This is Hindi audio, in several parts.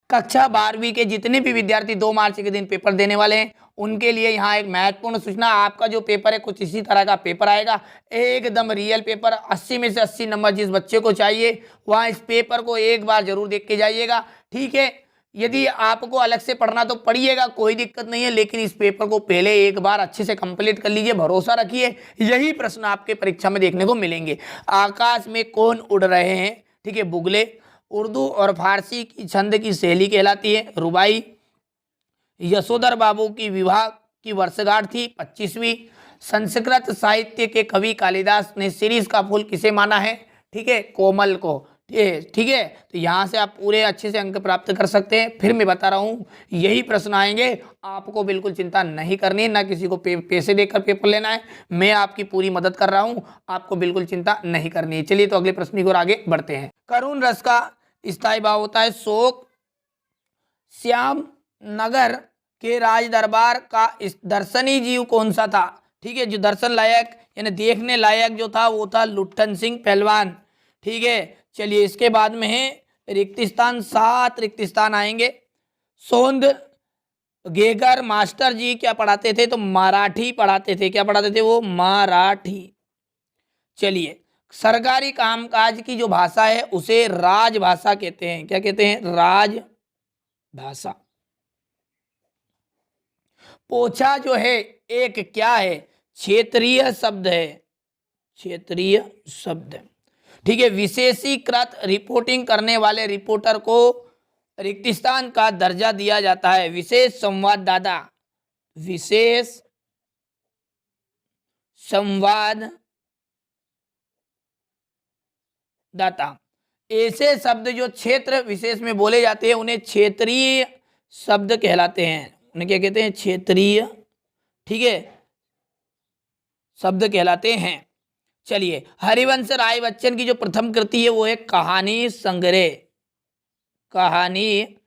कक्षा 12वीं के जितने भी विद्यार्थी 2 मार्च के दिन पेपर देने वाले हैं उनके लिए यहाँ एक महत्वपूर्ण सूचना, आपका जो पेपर है कुछ इसी तरह का पेपर आएगा, एकदम रियल पेपर। 80 में से 80 नंबर जिस बच्चे को चाहिए वहाँ इस पेपर को एक बार जरूर देख के जाइएगा, ठीक है। यदि आपको अलग से पढ़ना तो पढ़िएगा, कोई दिक्कत नहीं है, लेकिन इस पेपर को पहले एक बार अच्छे से कंप्लीट कर लीजिए, भरोसा रखिए यही प्रश्न आपके परीक्षा में देखने को मिलेंगे। आकाश में कौन उड़ रहे हैं, ठीक है, बुगले। उर्दू और फारसी की छंद की शैली कहलाती है रुबाई। यशोधर बाबू की विवाह की वर्षगांठ थी 25वीं। संस्कृत साहित्य के कवि कालिदास ने शिरीष का फूल किसे माना है, ठीक है, कोमल को, ठीक है। तो यहाँ से आप पूरे अच्छे से अंक प्राप्त कर सकते हैं। फिर मैं बता रहा हूँ यही प्रश्न आएंगे, आपको बिल्कुल चिंता नहीं करनी है, ना किसी को पैसे देकर पेपर लेना है, मैं आपकी पूरी मदद कर रहा हूँ, आपको बिल्कुल चिंता नहीं करनी है। चलिए तो अगले प्रश्न की ओर आगे बढ़ते हैं। करुण रस का स्थायी भाव होता है शोक। श्याम नगर के राज दरबार का दर्शनीय जीव कौन सा था, ठीक है, जो दर्शन लायक यानी देखने लायक जो था वो था लुट्ठन सिंह पहलवान, ठीक है। चलिए इसके बाद में है रिक्त स्थान, 7 रिक्त स्थान आएंगे। सोंद गेगर मास्टर जी क्या पढ़ाते थे, तो मराठी पढ़ाते थे, क्या पढ़ाते थे वो, मराठी। चलिए सरकारी कामकाज की जो भाषा है उसे राजभाषा कहते हैं, क्या कहते हैं, राजभाषा। पोछा जो है एक क्या है, क्षेत्रीय शब्द है, क्षेत्रीय शब्द, ठीक है। विशेषीकृत रिपोर्टिंग करने वाले रिपोर्टर को रिक्त स्थान का दर्जा दिया जाता है। विशेष संवाददाता, विशेष संवाददाता, ऐसे शब्द जो क्षेत्र विशेष में बोले जाते हैं उन्हें क्षेत्रीय शब्द कहलाते हैं, उन्हें क्या कहते हैं, क्षेत्रीय, ठीक है, शब्द कहलाते हैं। चलिए हरिवंश राय बच्चन की जो प्रथम कृति है वो है कहानी संग्रह, कहानी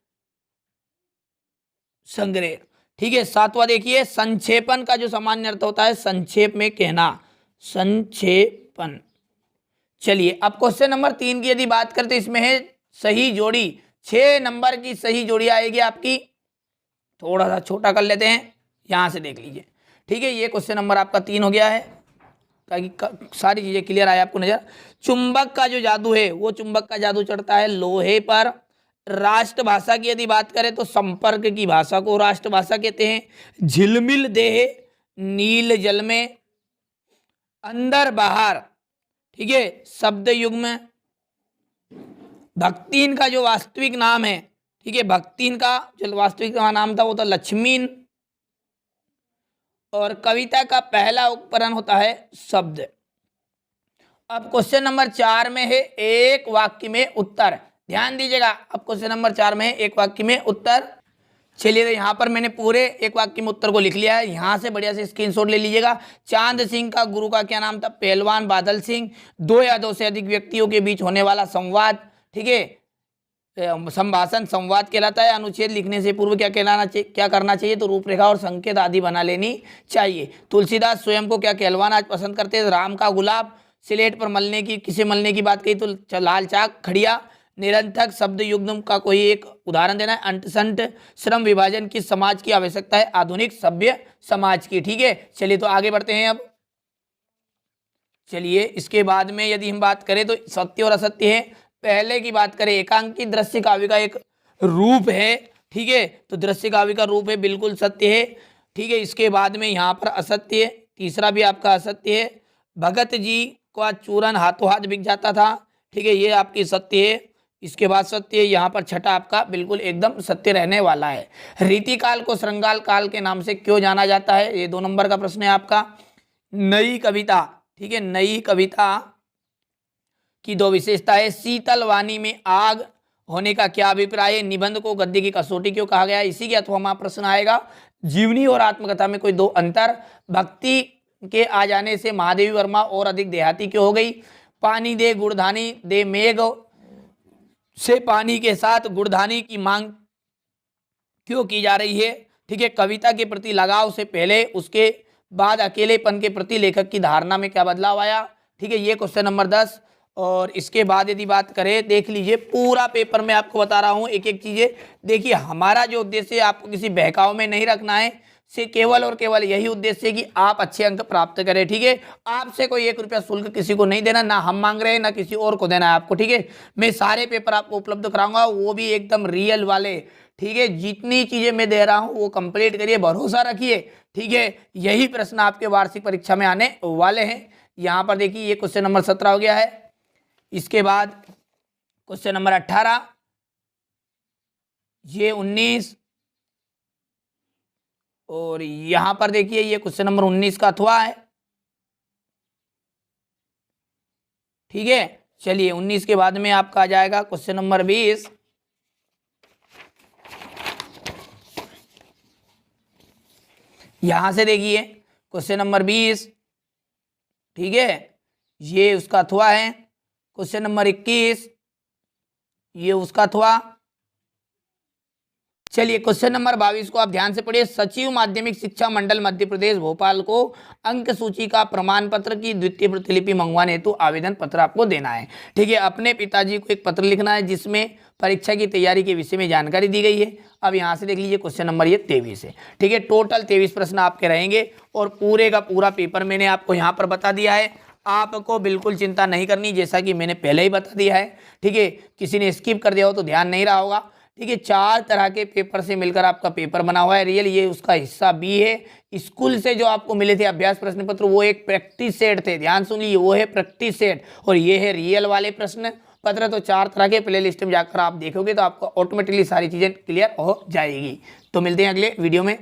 संग्रह, ठीक है। 7वां देखिए संक्षेपण का जो सामान्य अर्थ होता है संक्षेप में कहना, संक्षेपण। चलिए अब क्वेश्चन नंबर 3 की यदि बात करते इसमें है सही जोड़ी, 6 नंबर की सही जोड़ी आएगी आपकी। थोड़ा सा छोटा कर लेते हैं, यहां से देख लीजिए, ठीक है। ये क्वेश्चन नंबर आपका 3 हो गया है ताकि सारी चीजें क्लियर आए आपको नजर। चुंबक का जो जादू है वो चुंबक का जादू चढ़ता है लोहे पर। राष्ट्रभाषा की यदि बात करें तो संपर्क की भाषा को राष्ट्रभाषा कहते हैं। झिलमिल देह नील जल में, अंदर बाहर, ठीक है, शब्द युग्म। भक्तिन का जो वास्तविक नाम है, ठीक है, भक्तिन का जो वास्तविक नाम था वो था लक्ष्मीन। और कविता का पहला उपकरण होता है शब्द। अब क्वेश्चन नंबर 4 में है एक वाक्य में उत्तर, ध्यान दीजिएगा। अब क्वेश्चन नंबर 4 में है एक वाक्य में उत्तर। चलिए तो यहाँ पर मैंने पूरे एक वाक्य में उत्तर को लिख लिया है, यहाँ से बढ़िया से स्क्रीनशॉट ले लीजिएगा। चांद सिंह का गुरु का क्या नाम था, पहलवान बादल सिंह। 2 या 2 से अधिक व्यक्तियों के बीच होने वाला संवाद, ठीक है, संभाषण संवाद कहलाता है। अनुच्छेद लिखने से पूर्व क्या कहलाना चाहिए, क्या करना चाहिए, तो रूपरेखा और संकेत आदि बना लेनी चाहिए। तुलसीदास स्वयं को क्या कहलवान आज पसंद करते थे, राम का गुलाब। स्लेट पर मलने की, किसे मलने की बात कही तो लाल चाक खड़िया। निरंथक शब्द युग्म का कोई एक उदाहरण देना है। अंटसंट श्रम विभाजन की समाज की आवश्यकता है, आधुनिक सभ्य समाज की, ठीक है। चलिए तो आगे बढ़ते हैं। अब चलिए इसके बाद में यदि हम बात करें तो सत्य और असत्य है। पहले की बात करें एकांकी दृश्य काव्य का एक रूप है, ठीक है, तो दृश्य काव्य का रूप है, बिल्कुल सत्य है, ठीक है। इसके बाद में यहाँ पर असत्य है, तीसरा भी आपका असत्य है। भगत जी का चूरन हाथों हाथ बिक जाता था, ठीक है, ये आपकी सत्य है। इसके बाद सत्य है, यहाँ पर छठा आपका बिल्कुल एकदम सत्य रहने वाला है। रीतिकाल को श्रृंगार काल के नाम से क्यों जाना जाता है, ये 2 नंबर का प्रश्न है आपका। नई कविता, ठीक है, नई कविता की 2 विशेषता है। शीतल वाणी में आग होने का क्या अभिप्राय है। निबंध को गद्य की कसौटी क्यों कहा गया है, इसी के अथवा प्रश्न आएगा। जीवनी और आत्मकथा में कोई 2 अंतर। भक्ति के आ जाने से महादेवी वर्मा और अधिक देहाती क्यों हो गई। पानी दे गुड़धानी दे मेघ से पानी के साथ गुड़धानी की मांग क्यों की जा रही है, ठीक है। कविता के प्रति लगाव से पहले उसके बाद अकेलेपन के प्रति लेखक की धारणा में क्या बदलाव आया, ठीक है, ये क्वेश्चन नंबर 10। और इसके बाद यदि बात करें, देख लीजिए पूरा पेपर मैं आपको बता रहा हूँ एक एक चीज़ें। देखिए हमारा जो उद्देश्य है आपको किसी बहकाव में नहीं रखना है, से केवल और केवल यही उद्देश्य है कि आप अच्छे अंक प्राप्त करें। ठीक है, आपसे कोई 1 रुपया शुल्क किसी को नहीं देना, ना हम मांग रहे हैं ना किसी और को देना है आपको। ठीक है, मैं सारे पेपर आपको उपलब्ध कराऊंगा, वो भी एकदम रियल वाले। ठीक है, जितनी चीजें मैं दे रहा हूँ वो कंप्लीट करिए, भरोसा रखिए। ठीक है, यही प्रश्न आपके वार्षिक परीक्षा में आने वाले हैं। यहाँ पर देखिए ये क्वेश्चन नंबर 17 हो गया है। इसके बाद क्वेश्चन नंबर 18, ये 19, और यहां पर देखिए ये क्वेश्चन नंबर 19 का अथवा है। ठीक है, चलिए 19 के बाद में आपका आ जाएगा क्वेश्चन नंबर 20। यहां से देखिए क्वेश्चन नंबर 20, ठीक है, ये उसका अथवा है। क्वेश्चन नंबर 21, ये उसका अथवा। चलिए क्वेश्चन नंबर 22 को आप ध्यान से पढ़िए। सचिव माध्यमिक शिक्षा मंडल मध्य प्रदेश भोपाल को अंक सूची का प्रमाण पत्र की द्वितीय प्रतिलिपि मंगवाने हेतु आवेदन पत्र आपको देना है। ठीक है, अपने पिताजी को एक पत्र लिखना है जिसमें परीक्षा की तैयारी के विषय में जानकारी दी गई है। अब यहाँ से देख लीजिए क्वेश्चन नंबर ये 23 है। ठीक है, टोटल 23 प्रश्न आपके रहेंगे और पूरे का पूरा पेपर मैंने आपको यहाँ पर बता दिया है। आपको बिल्कुल चिंता नहीं करनी, जैसा कि मैंने पहले ही बता दिया है। ठीक है, किसी ने स्किप कर दिया हो तो ध्यान नहीं रहा होगा। ठीक है, 4 तरह के पेपर से मिलकर आपका पेपर बना हुआ है रियल, ये उसका हिस्सा बी है। स्कूल से जो आपको मिले थे अभ्यास प्रश्न पत्र वो एक प्रैक्टिस सेट थे, ध्यान सुनिए, वो है प्रैक्टिस सेट, और ये है रियल वाले प्रश्न पत्र। तो 4 तरह के प्ले लिस्ट में जाकर आप देखोगे तो आपको ऑटोमेटिकली सारी चीजें क्लियर हो जाएगी। तो मिलते हैं अगले वीडियो में।